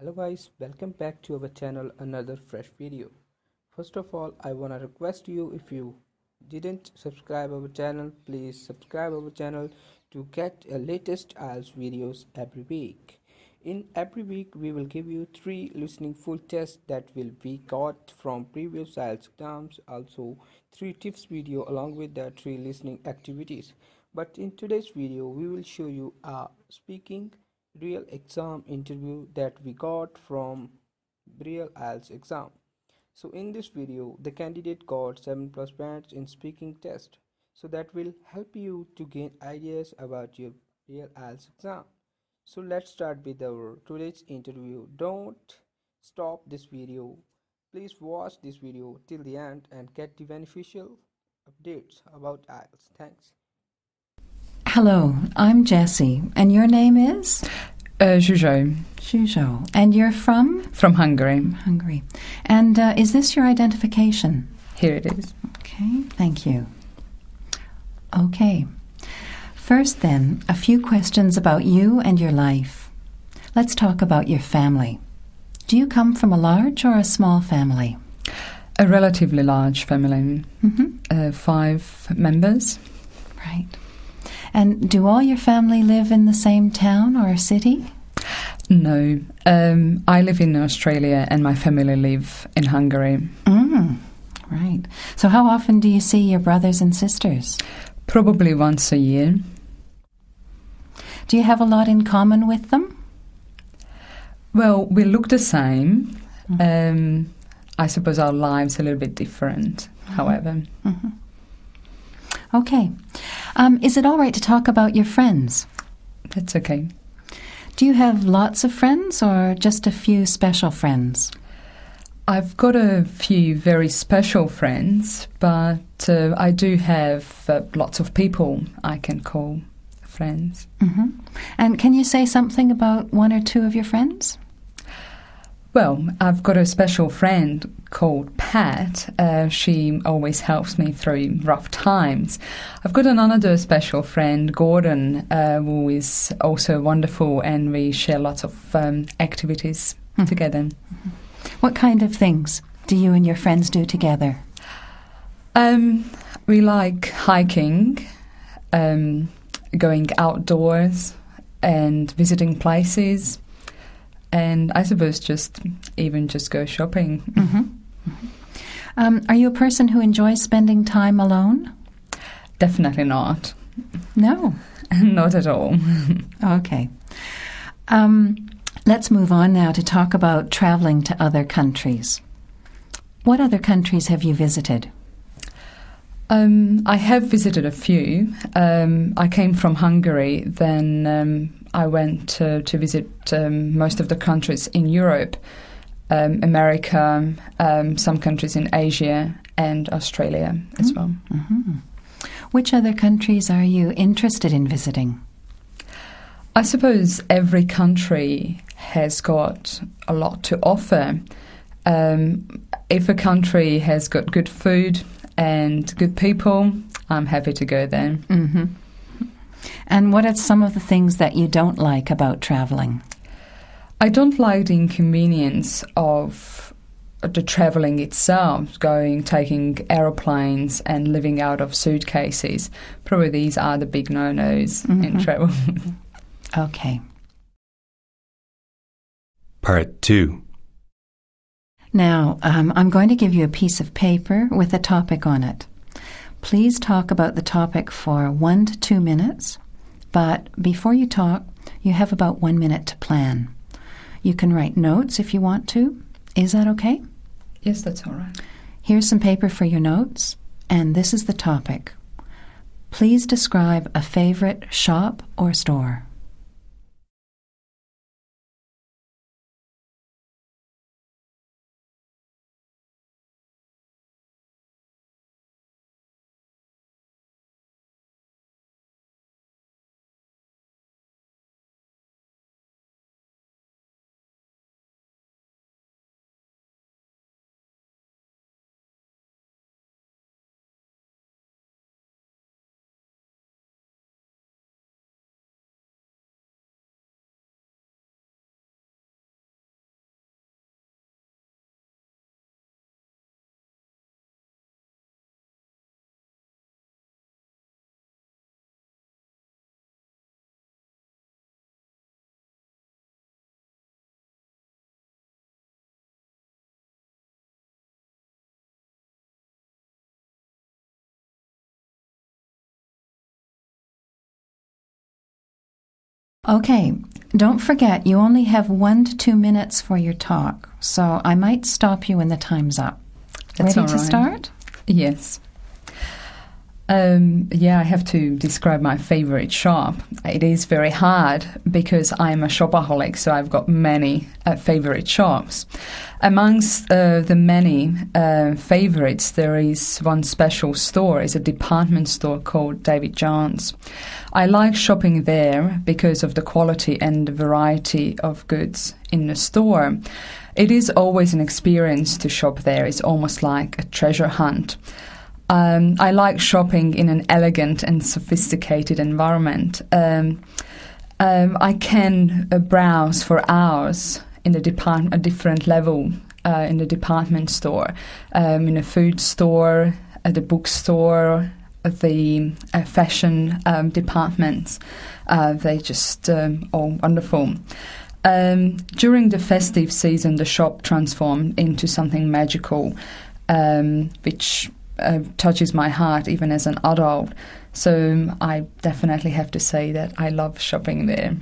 Hello guys, welcome back to our channel, another fresh video. First of all, I wanna request you, if you didn't subscribe our channel, please subscribe our channel to get a latest IELTS videos every week. In every week we will give you 3 listening full tests that will be got from previous IELTS exams, also 3 tips video along with the 3 listening activities. But in today's video we will show you a speaking real exam interview that we got from real IELTS exam. So in this video the candidate got 7+ points in speaking test, so that will help you to gain ideas about your real IELTS exam. So let's start with our today's interview. Don't stop this video, please watch this video till the end and get the beneficial updates about IELTS. Thanks. Hello, I'm Jessie, and your name is? Zhuzhou. Zhuzhou. And you're from? From Hungary. Hungary. And is this your identification? Here it is. Okay, thank you. Okay. First then, a few questions about you and your life. Let's talk about your family. Do you come from a large or a small family? A relatively large family. 5 members. Right. And do all your family live in the same town or city? No. I live in Australia and my family live in Hungary. Right. So how often do you see your brothers and sisters? Probably once a year. Do you have a lot in common with them? Well, we look the same. I suppose our lives are a little bit different, however. Okay. Is it all right to talk about your friends? That's okay. Do you have lots of friends or just a few special friends? I've got a few very special friends, but I do have lots of people I can call friends. And can you say something about one or two of your friends? Well, I've got a special friend called Pat. She always helps me through rough times. I've got another special friend, Gordon, who is also wonderful, and we share lots of activities together. What kind of things do you and your friends do together? We like hiking, going outdoors and visiting places. And I suppose just go shopping. Are you a person who enjoys spending time alone? Definitely not. No. Not at all. Okay. Let's move on now to talk about traveling to other countries. What other countries have you visited? I have visited a few. I came from Hungary, then I went to visit most of the countries in Europe, America, some countries in Asia, and Australia as well. Which other countries are you interested in visiting? I suppose every country has got a lot to offer. If a country has got good food and good people, I'm happy to go there. And what are some of the things that you don't like about traveling? I don't like the inconvenience of the traveling itself, taking aeroplanes and living out of suitcases. Probably these are the big no-nos in travel. Okay. Part 2. Now, I'm going to give you a piece of paper with a topic on it. Please talk about the topic for 1 to 2 minutes, but before you talk, you have about 1 minute to plan. You can write notes if you want to. Is that okay? Yes, that's all right. Here's some paper for your notes, and this is the topic. Please describe a favorite shop or store. Okay, don't forget you only have 1 to 2 minutes for your talk, so I might stop you when the time's up. That's Ready all to right. start? Yes. I have to describe my favorite shop. It is very hard because I'm a shopaholic, so I've got many favorite shops. Amongst the many favorites, there is one special store. It's a department store called David John's. I like shopping there because of the quality and the variety of goods in the store. It is always an experience to shop there. It's almost like a treasure hunt. I like shopping in an elegant and sophisticated environment. I can browse for hours in a different level in the department store, in a food store, at the bookstore, the fashion departments. They just all wonderful. During the festive season, the shop transformed into something magical, which touches my heart even as an adult. So I definitely have to say that I love shopping there.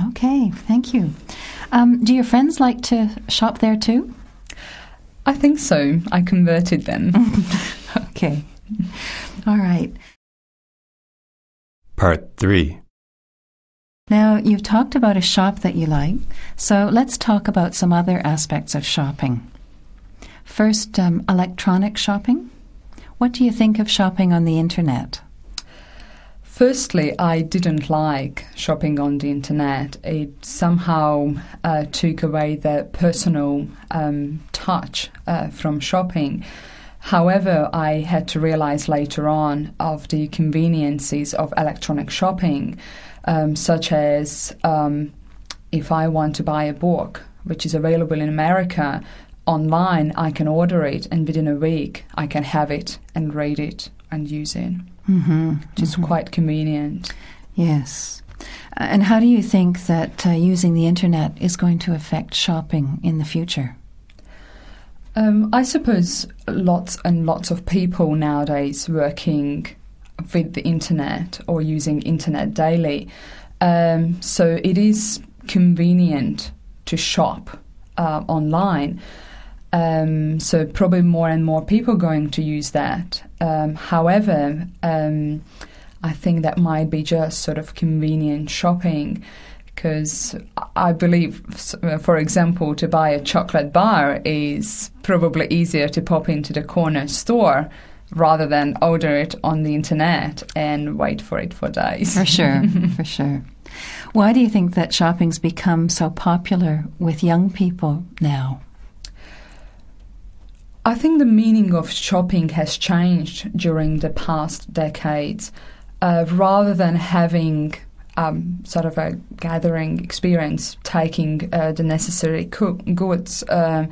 Okay, thank you. Do your friends like to shop there too? I think so. I converted them. Okay. All right. Part 3. Now, you've talked about a shop that you like, so let's talk about some other aspects of shopping. First, electronic shopping. What do you think of shopping on the internet? Firstly, I didn't like shopping on the internet. It somehow took away the personal touch from shopping. However, I had to realize later on of the conveniences of electronic shopping, such as if I want to buy a book, which is available in America, online, I can order it, and within a week, I can have it and read it and use it. Which is quite convenient. Yes. And how do you think that using the internet is going to affect shopping in the future? I suppose lots and lots of people nowadays working with the internet or using internet daily. So it is convenient to shop online. So probably more and more people going to use that. However, I think that might be just sort of convenient shopping, because I believe, for example, to buy a chocolate bar is probably easier to pop into the corner store rather than order it on the internet and wait for it for days. For sure, for sure. Why do you think that shopping's become so popular with young people now? I think the meaning of shopping has changed during the past decades. Rather than having sort of a gathering experience, taking the necessary goods, I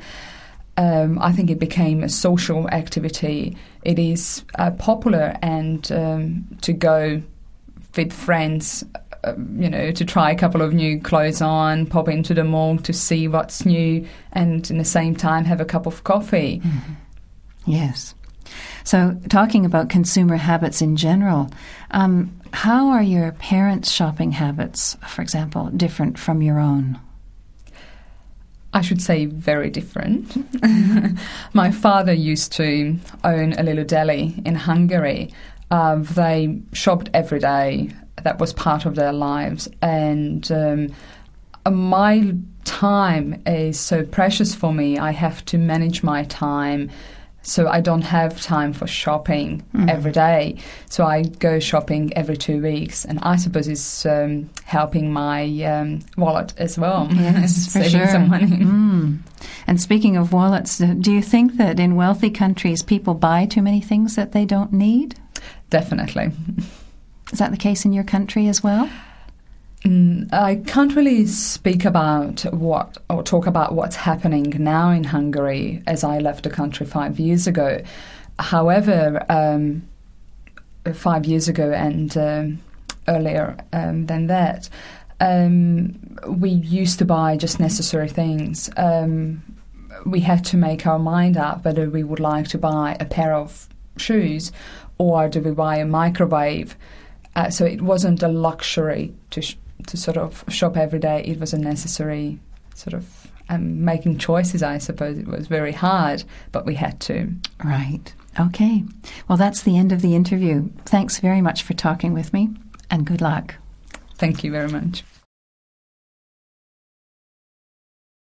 think it became a social activity. It is popular, and to go with friends, to try a couple of new clothes on, pop into the mall to see what's new, and in the same time have a cup of coffee. Mm-hmm. Yes. So talking about consumer habits in general, how are your parents' shopping habits, for example, different from your own? I should say very different. My father used to own a little deli in Hungary. They shopped every day. That was part of their lives. And my time is so precious for me. I have to manage my time. So I don't have time for shopping every day. So I go shopping every 2 weeks. And I suppose it's helping my wallet as well. Yes, for saving sure. some money. And speaking of wallets, do you think that in wealthy countries people buy too many things that they don't need? Definitely. Is that the case in your country as well? I can't really speak about talk about what's happening now in Hungary, as I left the country 5 years ago. However, 5 years ago and earlier than that, we used to buy just necessary things. We had to make our mind up whether we would like to buy a pair of shoes or do we buy a microwave. So it wasn't a luxury sort of shop every day, it was a necessary sort of making choices, I suppose. It was very hard, but we had to. Right. Okay. Well, that's the end of the interview. Thanks very much for talking with me, and good luck. Thank you very much.